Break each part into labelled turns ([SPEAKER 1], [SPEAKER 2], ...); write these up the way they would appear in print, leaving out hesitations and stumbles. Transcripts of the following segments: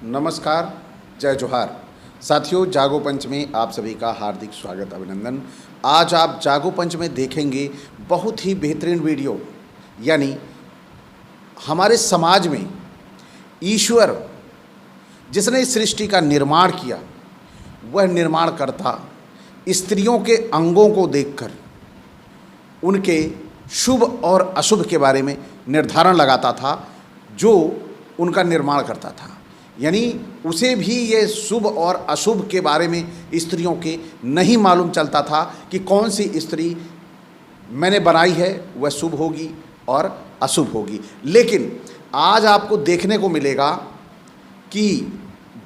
[SPEAKER 1] नमस्कार, जय जोहार। साथियों, जागो पंच में आप सभी का हार्दिक स्वागत, अभिनंदन। आज आप जागो पंच में देखेंगे बहुत ही बेहतरीन वीडियो, यानी हमारे समाज में ईश्वर जिसने इस सृष्टि का निर्माण किया, वह निर्माणकर्ता स्त्रियों के अंगों को देखकर उनके शुभ और अशुभ के बारे में निर्धारण लगाता था, जो उनका निर्माण करता था। यानी उसे भी ये शुभ और अशुभ के बारे में स्त्रियों के नहीं मालूम चलता था कि कौन सी स्त्री मैंने बनाई है वह शुभ होगी और अशुभ होगी। लेकिन आज आपको देखने को मिलेगा कि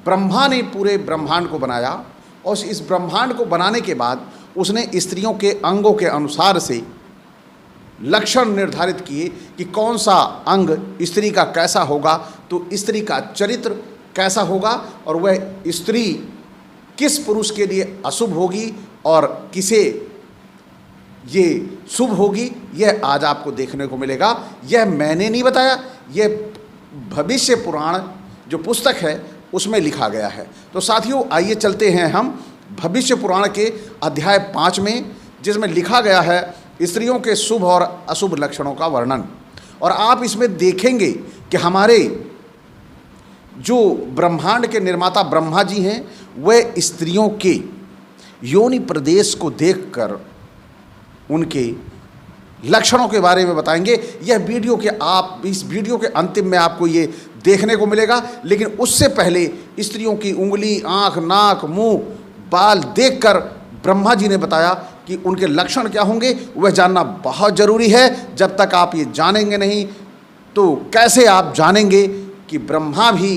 [SPEAKER 1] ब्रह्मा ने पूरे ब्रह्मांड को बनाया और इस ब्रह्मांड को बनाने के बाद उसने स्त्रियों के अंगों के अनुसार से लक्षण निर्धारित किए कि कौन सा अंग स्त्री का कैसा होगा, तो स्त्री का चरित्र कैसा होगा और वह स्त्री किस पुरुष के लिए अशुभ होगी और किसे ये शुभ होगी, यह आज आपको देखने को मिलेगा। यह मैंने नहीं बताया, यह भविष्य पुराण जो पुस्तक है उसमें लिखा गया है। तो साथियों, आइए चलते हैं हम भविष्य पुराण के अध्याय 5 में, जिसमें लिखा गया है स्त्रियों के शुभ और अशुभ लक्षणों का वर्णन। और आप इसमें देखेंगे कि हमारे जो ब्रह्मांड के निर्माता ब्रह्मा जी हैं, वह स्त्रियों के योनि प्रदेश को देखकर उनके लक्षणों के बारे में बताएंगे। यह वीडियो के आप इस वीडियो के अंतिम में आपको ये देखने को मिलेगा। लेकिन उससे पहले स्त्रियों की उंगली, आँख, नाक, मुंह, बाल देखकर ब्रह्मा जी ने बताया कि उनके लक्षण क्या होंगे, वह जानना बहुत ज़रूरी है। जब तक आप ये जानेंगे नहीं तो कैसे आप जानेंगे कि ब्रह्मा भी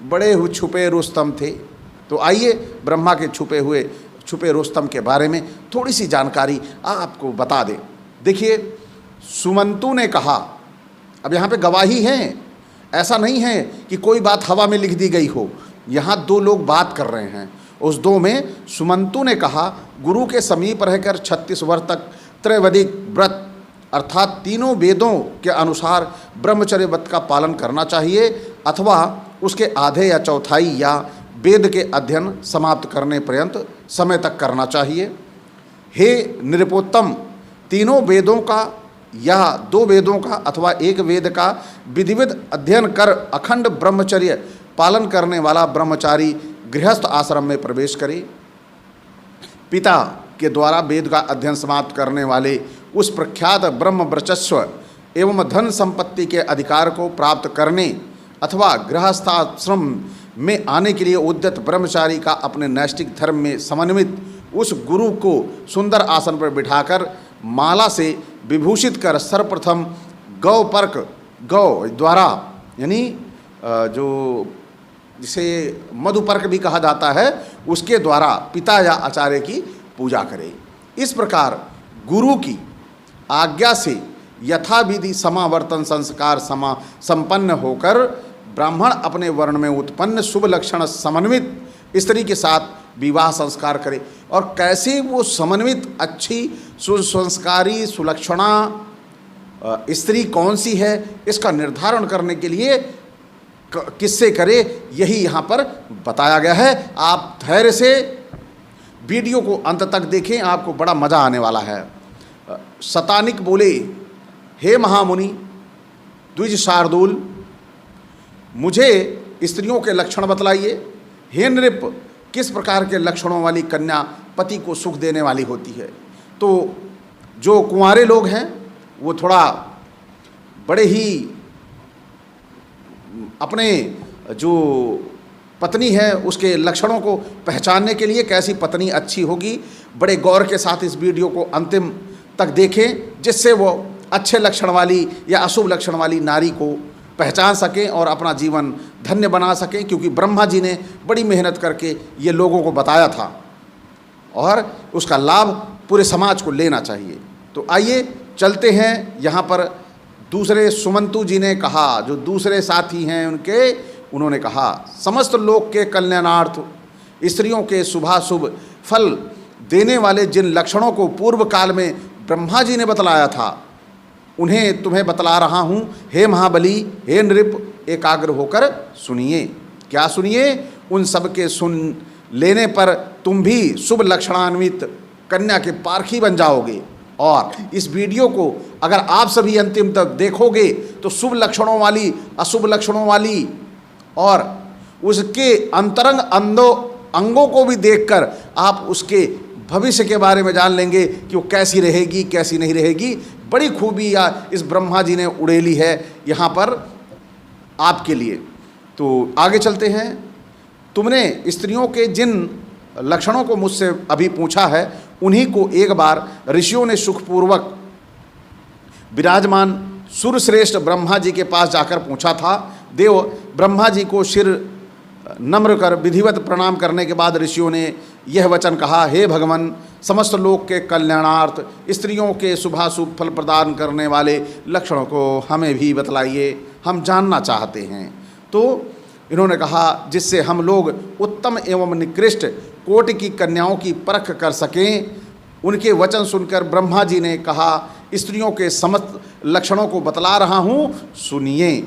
[SPEAKER 1] बड़े छुपे रुस्तम थे। तो आइए ब्रह्मा के छुपे रुस्तम के बारे में थोड़ी सी जानकारी आपको बता दें। देखिए, सुमंतु ने कहा, अब यहाँ पे गवाही है, ऐसा नहीं है कि कोई बात हवा में लिख दी गई हो। यहाँ दो लोग बात कर रहे हैं। उस दो में सुमंतु ने कहा, गुरु के समीप रहकर 36 वर्ष तक त्रैवदिक व्रत अर्थात तीनों वेदों के अनुसार ब्रह्मचर्य व्रत का पालन करना चाहिए, अथवा उसके आधे या चौथाई या वेद के अध्ययन समाप्त करने पर्यंत समय तक करना चाहिए। हे नृपोत्तम, तीनों वेदों का या 2 वेदों का अथवा एक वेद का विधिवत अध्ययन कर अखंड ब्रह्मचर्य पालन करने वाला ब्रह्मचारी गृहस्थ आश्रम में प्रवेश करे। पिता के द्वारा वेद का अध्ययन समाप्त करने वाले उस प्रख्यात ब्रह्म वर्चस्व एवं धन संपत्ति के अधिकार को प्राप्त करने अथवा गृहस्थाश्रम में आने के लिए उद्यत ब्रह्मचारी का अपने नैष्ठिक धर्म में समन्वित उस गुरु को सुंदर आसन पर बिठाकर माला से विभूषित कर सर्वप्रथम गौ द्वारा, यानी जो जिसे मधुपर्क भी कहा जाता है, उसके द्वारा पिता या आचार्य की पूजा करे। इस प्रकार गुरु की आज्ञा से यथाविधि समावर्तन संस्कार संपन्न होकर ब्राह्मण अपने वर्ण में उत्पन्न शुभ लक्षण समन्वित स्त्री के साथ विवाह संस्कार करे। और कैसे वो समन्वित अच्छी सुसंस्कारी सुलक्षणा स्त्री कौन सी है, इसका निर्धारण करने के लिए किससे करे, यही यहाँ पर बताया गया है। आप धैर्य से वीडियो को अंत तक देखें, आपको बड़ा मज़ा आने वाला है। शतानिक बोले, हे महामुनि द्विज शार्दूल, मुझे स्त्रियों के लक्षण बतलाइए। हे नृप, किस प्रकार के लक्षणों वाली कन्या पति को सुख देने वाली होती है। तो जो कुंवारे लोग हैं वो थोड़ा बड़े ही अपने जो पत्नी है उसके लक्षणों को पहचानने के लिए कैसी पत्नी अच्छी होगी, बड़े गौर के साथ इस वीडियो को अंतिम तक देखें, जिससे वो अच्छे लक्षण वाली या अशुभ लक्षण वाली नारी को पहचान सकें और अपना जीवन धन्य बना सकें। क्योंकि ब्रह्मा जी ने बड़ी मेहनत करके ये लोगों को बताया था और उसका लाभ पूरे समाज को लेना चाहिए। तो आइए चलते हैं। यहाँ पर दूसरे सुमंतु जी ने कहा, जो दूसरे साथी हैं उन्होंने कहा, समस्त लोक के कल्याणार्थ स्त्रियों के शुभाशुभ फल देने वाले जिन लक्षणों को पूर्व काल में ब्रह्मा जी ने बतलाया था, उन्हें तुम्हें बतला रहा हूँ। हे महाबली, हे नृप, एकाग्र होकर सुनिए। क्या सुनिए, उन सब के सुन लेने पर तुम भी शुभ लक्षणान्वित कन्या के पारखी बन जाओगे। और इस वीडियो को अगर आप सभी अंतिम तक देखोगे तो शुभ लक्षणों वाली, अशुभ लक्षणों वाली और उसके अंतरंग अंगों को भी देखकर आप उसके भविष्य के बारे में जान लेंगे कि वो कैसी रहेगी, कैसी नहीं रहेगी। बड़ी खूबी इस ब्रह्मा जी ने उड़ेली है यहाँ पर आपके लिए। तो आगे चलते हैं। तुमने स्त्रियों के जिन लक्षणों को मुझसे अभी पूछा है, उन्हीं को एक बार ऋषियों ने सुखपूर्वक विराजमान सूर्यश्रेष्ठ ब्रह्मा जी के पास जाकर पूछा था। देव ब्रह्मा जी को सिर नम्र कर विधिवत प्रणाम करने के बाद ऋषियों ने यह वचन कहा, हे भगवान, समस्त लोक के कल्याणार्थ स्त्रियों के शुभाशुभ फल प्रदान करने वाले लक्षणों को हमें भी बतलाइए, हम जानना चाहते हैं। तो इन्होंने कहा, जिससे हम लोग उत्तम एवं निकृष्ट कोटि की कन्याओं की परख कर सकें। उनके वचन सुनकर ब्रह्मा जी ने कहा, स्त्रियों के समस्त लक्षणों को बतला रहा हूँ, सुनिए।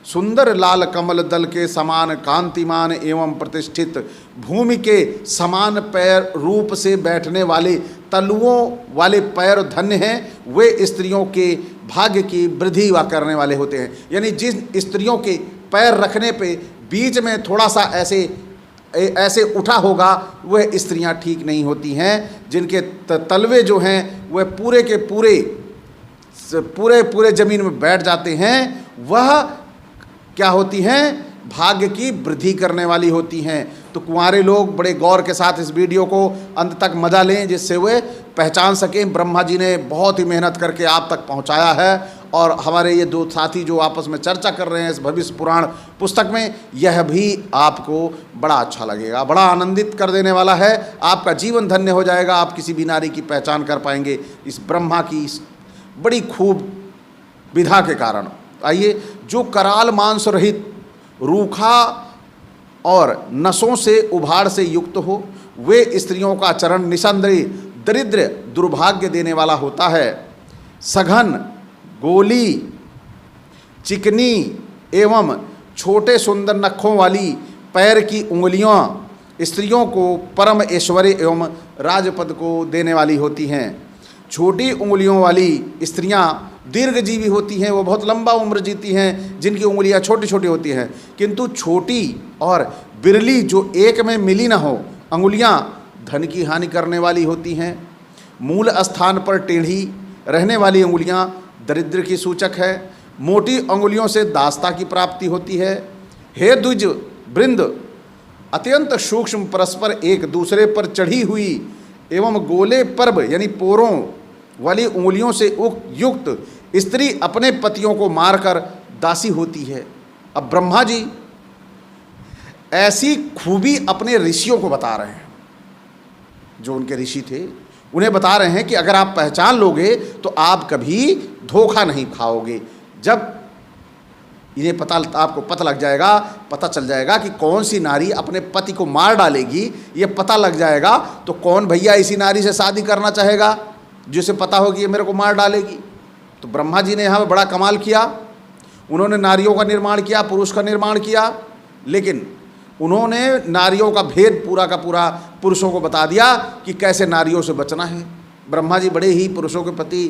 [SPEAKER 1] सुंदर लाल कमल दल के समान कांतिमान एवं प्रतिष्ठित, भूमि के समान पैर रूप से बैठने वाले, तलुओं वाले पैर धन्य हैं। वे स्त्रियों के भाग्य की वृद्धि करने वाले होते हैं। यानी जिन स्त्रियों के पैर रखने पे बीच में थोड़ा सा ऐसे उठा होगा, वह स्त्रियां ठीक नहीं होती हैं। जिनके तलवे जो हैं वह पूरे के पूरे जमीन में बैठ जाते हैं, वह क्या होती हैं? भाग्य की वृद्धि करने वाली होती हैं। तो कुंवारे लोग बड़े गौर के साथ इस वीडियो को अंत तक मजा लें, जिससे वे पहचान सकें। ब्रह्मा जी ने बहुत ही मेहनत करके आप तक पहुंचाया है। और हमारे ये दो साथी जो आपस में चर्चा कर रहे हैं इस भविष्य पुराण पुस्तक में, यह भी आपको बड़ा अच्छा लगेगा, बड़ा आनंदित कर देने वाला है। आपका जीवन धन्य हो जाएगा। आप किसी भी नारी की पहचान कर पाएंगे इस ब्रह्मा की बड़ी खूब विधा के कारण। आइए, जो कराल मांस रहित, रूखा और नसों से उभाड़ से युक्त हो, वे स्त्रियों का चरण निसंदेह दरिद्र दुर्भाग्य देने वाला होता है। सघन, गोली, चिकनी एवं छोटे सुंदर नखों वाली पैर की उंगलियां स्त्रियों को परम ऐश्वर्य एवं राजपद को देने वाली होती हैं। छोटी उंगलियों वाली स्त्रियां दीर्घजीवी होती हैं, वो बहुत लंबा उम्र जीती हैं, जिनकी उंगलियां छोटी छोटी होती हैं। किंतु छोटी और बिरली, जो एक में मिली ना हो अंगुलियां, धन की हानि करने वाली होती हैं। मूल स्थान पर टेढ़ी रहने वाली अंगुलियां दरिद्र की सूचक है। मोटी अंगुलियों से दास्ता की प्राप्ति होती है। हे द्विज वृंद, अत्यंत सूक्ष्म परस्पर एक दूसरे पर चढ़ी हुई एवं गोले पर्व यानी पोरों वाली उंगलियों से युक्त स्त्री अपने पतियों को मारकर दासी होती है। अब ब्रह्मा जी ऐसी खूबी अपने ऋषियों को बता रहे हैं, जो उनके ऋषि थे उन्हें बता रहे हैं कि अगर आप पहचान लोगे तो आप कभी धोखा नहीं खाओगे। जब इन्हें आपको पता चल जाएगा कि कौन सी नारी अपने पति को मार डालेगी, ये पता लग जाएगा, तो कौन भैया इसी नारी से शादी करना चाहेगा जिसे पता हो कि ये मेरे को मार डालेगी। तो ब्रह्मा जी ने यहाँ बड़ा कमाल किया। उन्होंने नारियों का निर्माण किया, पुरुष का निर्माण किया, लेकिन उन्होंने नारियों का भेद पूरा का पूरा पुरुषों को बता दिया कि कैसे नारियों से बचना है। ब्रह्मा जी बड़े ही पुरुषों के प्रति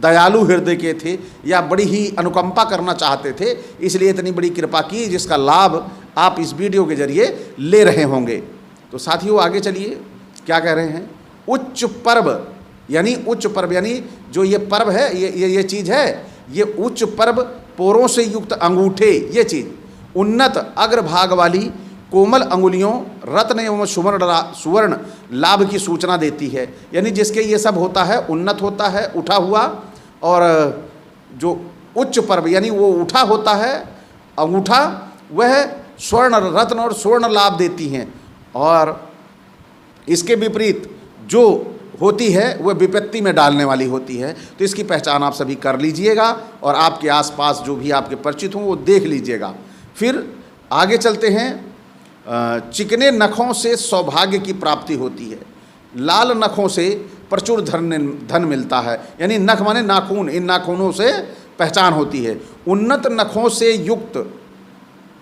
[SPEAKER 1] दयालु हृदय के थे, या बड़ी ही अनुकंपा करना चाहते थे, इसलिए इतनी बड़ी कृपा की, जिसका लाभ आप इस वीडियो के जरिए ले रहे होंगे। तो साथियों आगे चलिए, क्या कह रहे हैं? उच्च पर्व यानी जो ये पर्व है, ये चीज़ है, ये उच्च पर्व, पोरों से युक्त अंगूठे, ये चीज़, उन्नत अग्रभाग वाली कोमल अंगुलियों, रत्न एवं सुवर्ण लाभ की सूचना देती है। यानी जिसके ये सब होता है, उन्नत होता है, उठा हुआ, और जो उच्च पर्व यानी वो उठा होता है अंगूठा, वह स्वर्ण, रत्न और स्वर्ण लाभ देती हैं। और इसके विपरीत जो होती है वह विपत्ति में डालने वाली होती है। तो इसकी पहचान आप सभी कर लीजिएगा, और आपके आसपास जो भी आपके परिचित हों वो देख लीजिएगा। फिर आगे चलते हैं। चिकने नखों से सौभाग्य की प्राप्ति होती है। लाल नखों से प्रचुर धन मिलता है। यानी नख माने नाखून, इन नाखूनों से पहचान होती है। उन्नत नखों से युक्त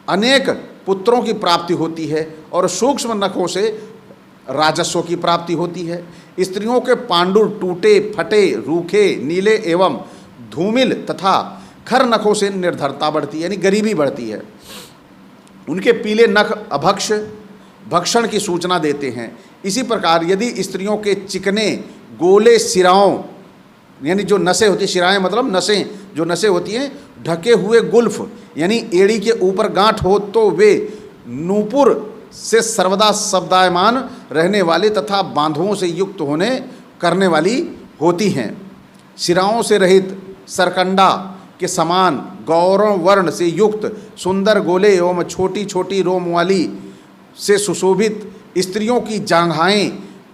[SPEAKER 1] अनेक पुत्रों की प्राप्ति होती है और सूक्ष्म नखों से राजस्व की प्राप्ति होती है। स्त्रियों के पांडुर टूटे फटे रूखे नीले एवं धूमिल तथा खर नखों से निर्धरता बढ़ती है, यानी गरीबी बढ़ती है। उनके पीले नख अभक्ष भक्षण की सूचना देते हैं। इसी प्रकार यदि स्त्रियों के चिकने गोले सिराओं, यानी जो नसें होती हैं, शिराएँ मतलब नसें, जो नसें होती हैं, ढके हुए गुल्फ यानी एड़ी के ऊपर गांठ हो तो वे नूपुर से सर्वदा शब्दायमान रहने वाले तथा बांधुओं से युक्त होने करने वाली होती हैं। शिराओं से रहित सरकंडा के समान गौरव वर्ण से युक्त सुंदर गोले एवं छोटी छोटी रोम वाली से सुशोभित स्त्रियों की जांघाएं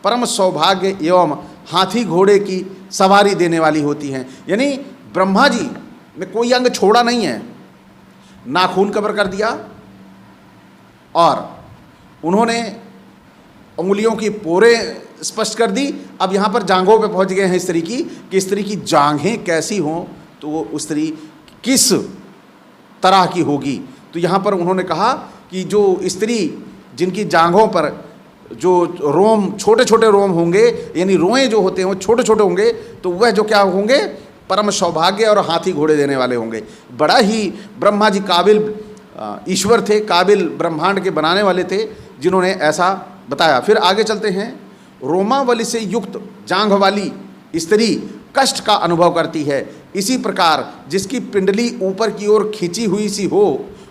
[SPEAKER 1] परम सौभाग्य एवं हाथी घोड़े की सवारी देने वाली होती हैं। यानी ब्रह्मा जी ने कोई अंग छोड़ा नहीं है, नाखून कवर कर दिया और उन्होंने उंगलियों की पोरे स्पष्ट कर दी। अब यहाँ पर जांघों पे पहुँच गए हैं स्त्री की, कि स्त्री की जांघें कैसी हों तो वो स्त्री किस तरह की होगी। तो यहाँ पर उन्होंने कहा कि जो स्त्री जिनकी जांघों पर जो रोम छोटे छोटे रोम होंगे, यानी रोएं जो होते हैं वो छोटे छोटे होंगे, तो वह जो क्या होंगे, परम सौभाग्य और हाथी घोड़े देने वाले होंगे। बड़ा ही ब्रह्मा जी काबिल ईश्वर थे, काबिल ब्रह्मांड के बनाने वाले थे, जिन्होंने ऐसा बताया। फिर आगे चलते हैं। रोमावली से युक्त जांघ वाली स्त्री कष्ट का अनुभव करती है। इसी प्रकार जिसकी पिंडली ऊपर की ओर खींची हुई सी हो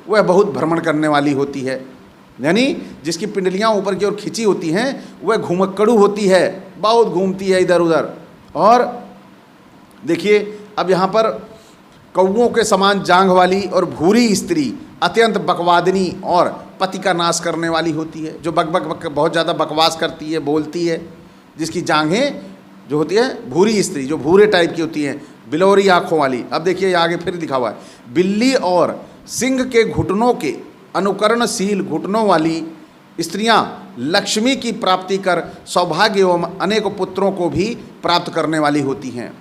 [SPEAKER 1] वह बहुत भ्रमण करने वाली होती है। यानी जिसकी पिंडलियाँ ऊपर की ओर खींची होती हैं वह घुमक्कड़ू होती है, बहुत घूमती है इधर उधर। और देखिए अब यहाँ पर कौओं के समान जांघ वाली और भूरी स्त्री अत्यंत बकवादिनी और पति का नाश करने वाली होती है, जो बक बक बक बहुत ज़्यादा बकवास करती है, बोलती है, जिसकी जांघें जो होती है, भूरी स्त्री जो भूरे टाइप की होती हैं, बिलोरी आँखों वाली। अब देखिए आगे फिर लिखा हुआ है, बिल्ली और सिंह के घुटनों के अनुकरणशील घुटनों वाली स्त्रियां लक्ष्मी की प्राप्ति कर सौभाग्य एवं अनेक पुत्रों को भी प्राप्त करने वाली होती हैं।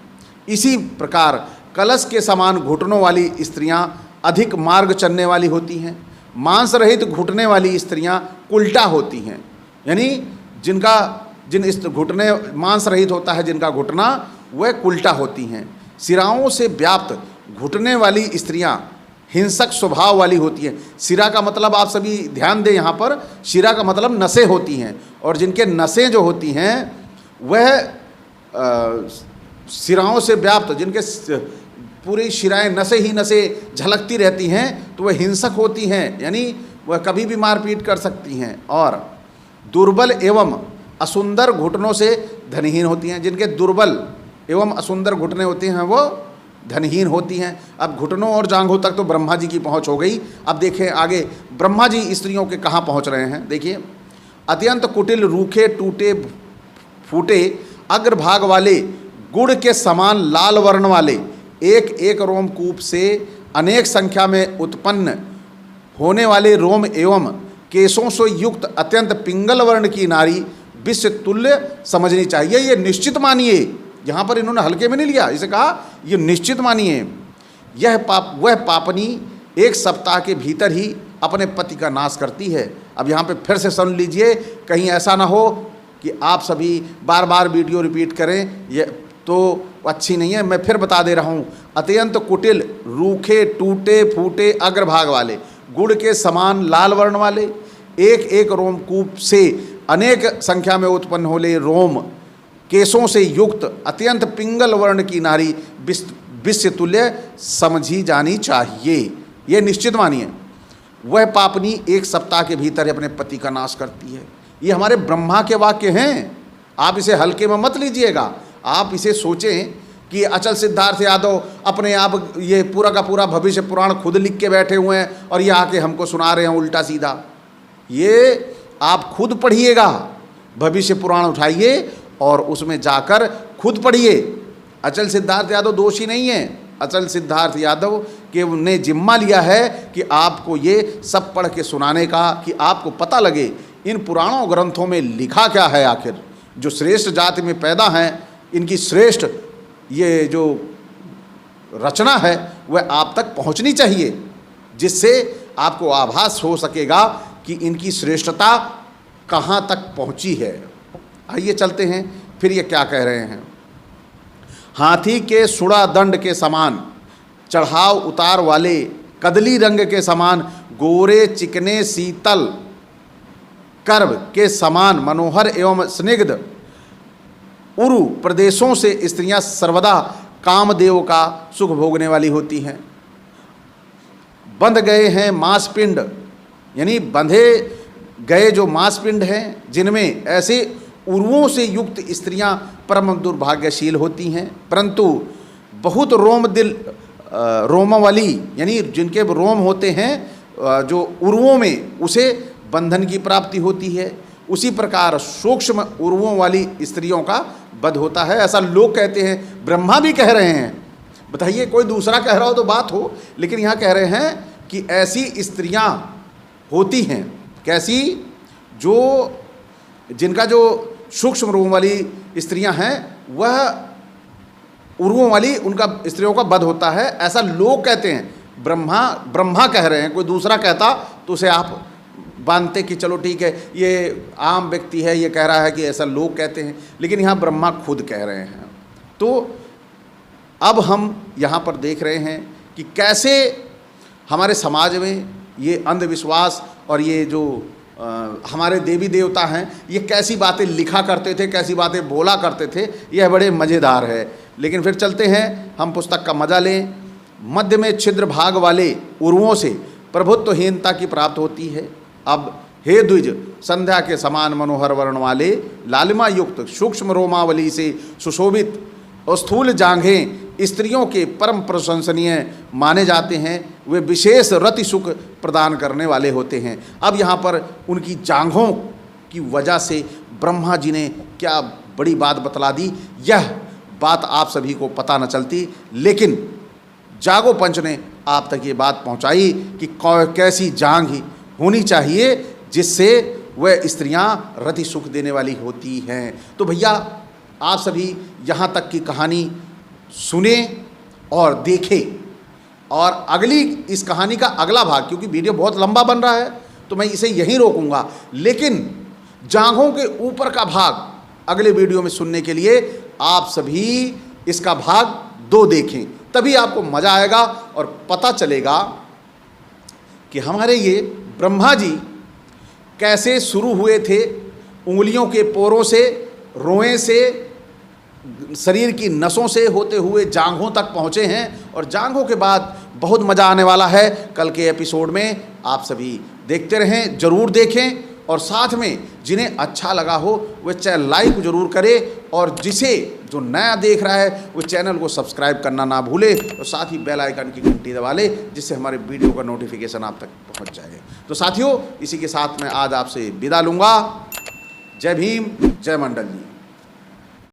[SPEAKER 1] इसी प्रकार कलश के समान घुटनों वाली स्त्रियां अधिक मार्ग चलने वाली होती हैं। मांस रहित घुटने वाली स्त्रियां उल्टा होती हैं, यानी जिन इस घुटने मांस रहित होता है जिनका घुटना, वह उल्टा होती हैं। सिराओं से व्याप्त घुटने वाली स्त्रियां हिंसक स्वभाव वाली होती हैं। सिरा का मतलब आप सभी ध्यान दें, यहाँ पर शिरा का मतलब नसें होती हैं, और जिनके नसें जो होती हैं वह सिराओं से व्याप्त, जिनके पूरी शिराएं नसें ही नसें झलकती रहती हैं, तो वह हिंसक होती हैं, यानी वह कभी भी मारपीट कर सकती हैं। और दुर्बल एवं असुंदर घुटनों से धनहीन होती हैं। जिनके दुर्बल एवं असुंदर घुटने होते हैं वो धनहीन होती हैं। अब घुटनों और जांघों तक तो ब्रह्मा जी की पहुंच हो गई। अब देखें आगे ब्रह्मा जी स्त्रियों के कहाँ पहुंच रहे हैं। देखिए, अत्यंत कुटिल रूखे टूटे फूटे अग्रभाग वाले गुड़ के समान लाल वर्ण वाले एक एक रोमकूप से अनेक संख्या में उत्पन्न होने वाले रोम एवं केशों से युक्त अत्यंत पिंगल वर्ण की नारी विश्व तुल्य समझनी चाहिए। ये निश्चित मानिए, यहाँ पर इन्होंने हल्के में नहीं लिया, इसे कहा ये निश्चित मानिए। वह पापनी एक सप्ताह के भीतर ही अपने पति का नाश करती है। अब यहाँ पे फिर से सुन लीजिए, कहीं ऐसा ना हो कि आप सभी बार बार वीडियो रिपीट करें, ये तो अच्छी नहीं है। मैं फिर बता दे रहा हूँ, अत्यंत कुटिल रूखे टूटे फूटे अग्रभाग वाले गुड़ के समान लाल वर्ण वाले एक एक रोमकूप से अनेक संख्या में उत्पन्न होले रोम केशों से युक्त अत्यंत पिंगल वर्ण की नारी विश्व तुल्य समझी जानी चाहिए। ये निश्चित मानिए। वह पापनी एक सप्ताह के भीतर अपने पति का नाश करती है। ये हमारे ब्रह्मा के वाक्य हैं, आप इसे हल्के में मत लीजिएगा। आप इसे सोचें कि अचल सिद्धार्थ यादव अपने आप ये पूरा का पूरा भविष्य पुराण खुद लिख के बैठे हुए हैं और ये आके हमको सुना रहे हैं उल्टा सीधा। ये आप खुद पढ़िएगा, भविष्य पुराण उठाइए और उसमें जाकर खुद पढ़िए। अचल सिद्धार्थ यादव दोषी नहीं है। अचल सिद्धार्थ यादव के ने जिम्मा लिया है कि आपको ये सब पढ़ के सुनाने का, कि आपको पता लगे इन पुराणों ग्रंथों में लिखा क्या है। आखिर जो श्रेष्ठ जाति में पैदा हैं, इनकी श्रेष्ठ ये जो रचना है वह आप तक पहुंचनी चाहिए, जिससे आपको आभास हो सकेगा कि इनकी श्रेष्ठता कहाँ तक पहुँची है। आइए चलते हैं, फिर ये क्या कह रहे हैं। हाथी के सुड़ा दंड के समान, चढ़ाव उतार वाले कदली रंग के समान, गोरे चिकने शीतल कर्व के समान मनोहर एवं स्निग्ध उरु प्रदेशों से स्त्रियां सर्वदा कामदेव का सुख भोगने वाली होती हैं। बंध गए हैं मांसपिंड, यानी बंधे गए जो मांसपिंड हैं, जिनमें ऐसे उर्वों से युक्त स्त्रियां परम दुर्भाग्यशील होती हैं। परंतु बहुत रोम वाली, यानी जिनके रोम होते हैं जो उर्वों में, उसे बंधन की प्राप्ति होती है। उसी प्रकार सूक्ष्म उर्वों वाली स्त्रियों का वध होता है, ऐसा लोग कहते हैं, ब्रह्मा भी कह रहे हैं। बताइए, कोई दूसरा कह रहा हो तो बात हो, लेकिन यहाँ कह रहे हैं कि ऐसी स्त्रियाँ होती हैं। कैसी? जो जिनका जो सूक्ष्म रूप वाली स्त्रियां हैं, वह उर्वों वाली उनका स्त्रियों का वध होता है, ऐसा लोग कहते हैं। ब्रह्मा कह रहे हैं, कोई दूसरा कहता तो उसे आप मानते कि चलो ठीक है, ये आम व्यक्ति है, ये कह रहा है कि ऐसा लोग कहते हैं, लेकिन यहाँ ब्रह्मा खुद कह रहे हैं। तो अब हम यहाँ पर देख रहे हैं कि कैसे हमारे समाज में ये अंधविश्वास और ये जो हमारे देवी देवता हैं, ये कैसी बातें लिखा करते थे, कैसी बातें बोला करते थे, यह बड़े मज़ेदार है। लेकिन फिर चलते हैं, हम पुस्तक का मज़ा लें। मध्य में छिद्र भाग वाले उर्वों से प्रभुत्वहीनता की प्राप्त होती है। अब हे द्विज, संध्या के समान मनोहर वर्ण वाले लालिमा युक्त सूक्ष्म रोमावली से सुशोभित और स्थूल जांघें स्त्रियों के परम प्रशंसनीय माने जाते हैं। वे विशेष रति सुख प्रदान करने वाले होते हैं। अब यहाँ पर उनकी जांघों की वजह से ब्रह्मा जी ने क्या बड़ी बात बतला दी। यह बात आप सभी को पता न चलती, लेकिन जागो पंच ने आप तक ये बात पहुँचाई कि कैसी जांघ ही होनी चाहिए जिससे वह स्त्रियां रति सुख देने वाली होती हैं। तो भैया, आप सभी यहाँ तक की कहानी सुने और देखें, और अगली इस कहानी का अगला भाग, क्योंकि वीडियो बहुत लंबा बन रहा है तो मैं इसे यहीं रोकूंगा, लेकिन जांघों के ऊपर का भाग अगले वीडियो में सुनने के लिए आप सभी इसका भाग 2 देखें, तभी आपको मज़ा आएगा और पता चलेगा कि हमारे ये ब्रह्मा जी कैसे शुरू हुए थे, उंगलियों के पोरों से, रोएं से, शरीर की नसों से होते हुए जांघों तक पहुँचे हैं, और जांघों के बाद बहुत मज़ा आने वाला है। कल के एपिसोड में आप सभी देखते रहें, ज़रूर देखें, और साथ में जिन्हें अच्छा लगा हो वह चैनल लाइक ज़रूर करे, और जिसे जो नया देख रहा है वो चैनल को सब्सक्राइब करना ना भूले, और साथ ही बेल आइकन की घंटी दबा ले, जिससे हमारे वीडियो का नोटिफिकेशन आप तक पहुंच जाए। तो साथियों, इसी के साथ मैं आज आपसे विदा लूँगा। जय भीम, जय मंडल जी।